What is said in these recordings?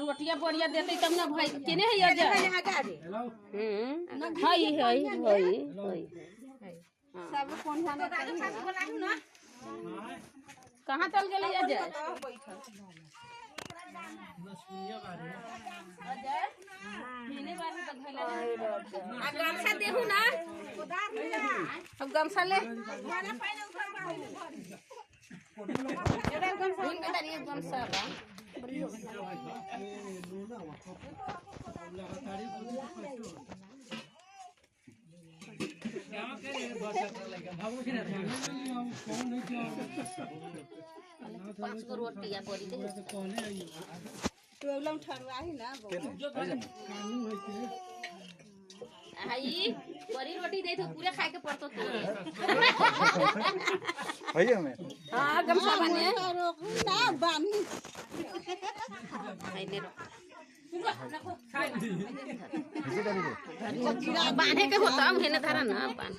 रोटिया बढ़िया देते तब ना भाई केने है अजय हाय हाय हाय सब फोन जाने ना कहां चल गेले अजय अजय मेने बार में धइला आ गमछा देहु ना अब गमछा ले माने पहले ऊपर गमछा बा पांच गो रोटी या पड़ी दे प्रॉब्लम ठरवा ही ना हाई बड़ी रोटी दे तो पूरे खाए के पड़तो तो भैया में हां गमछा बने ना बानी खाइने रो किसी बांधे के होता हम हेने धरा ना बांध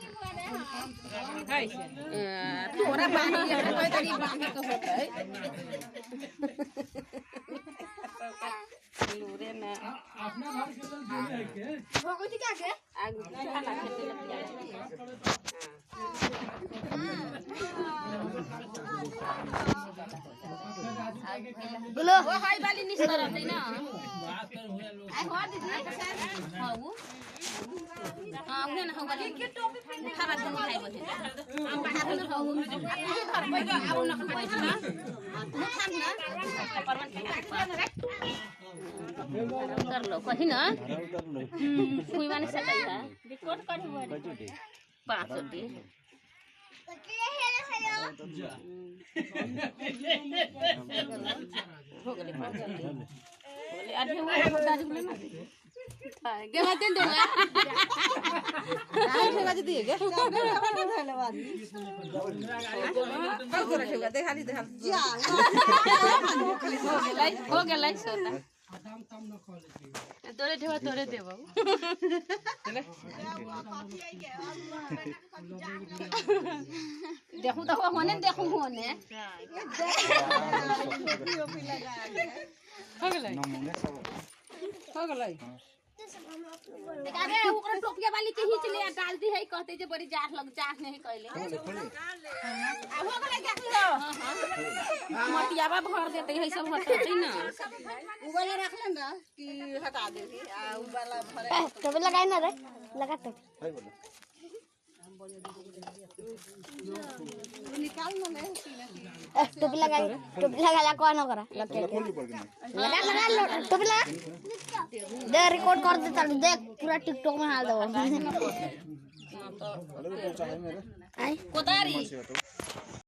तोरा बांध के कोई तरी बांधे के होता है लूरे ना अपना घर के तो गेले है के भगवती क्या के आग खाना खेते लग जाए बोलो वो हाई वाली निस्तर रहते ना बात कर होया लोग आई हो दीदी हां वो हां उन्हें ना होगा के टोपी पहन उठा बात नहीं खाई बचे हम बाहर में हो घर पैगा अब ना खाई ना तू खान ना परवन कर लो कहीं ना कोई माने सटाई था रिकॉर्ड करी हुआ 5 दी हो गले 5 दी बोले आधे हुआ दाज बोले ना गे मत दे ना आई ठेगा दिए गे धन्यवाद कल को रखेगा देखा ली देखा हो गेलै सोता आदाम तम न खा लेती तोरे देवा तोरे देबो देखू तो होने देखू होने हो गेलै हो गेलै अरे ओकरा टोपिया वाली के खींच ले डाल दी है कहते जे बड़ी जाट लग जाट नहीं कहले आ हो गेलै देख लो मोतियाबा भर देते है सब हटते ना उ वाला रख ले ना कि हटा दे आ उ वाला भरे टोपी लगाई ना रे लगा तो निकाल ना ले टोपी लगा ला कौन करा लगा लगा टोपी लगा दे रिकॉर्ड कर दे चल देख पूरा टिकटॉक में डाल दो कोदारी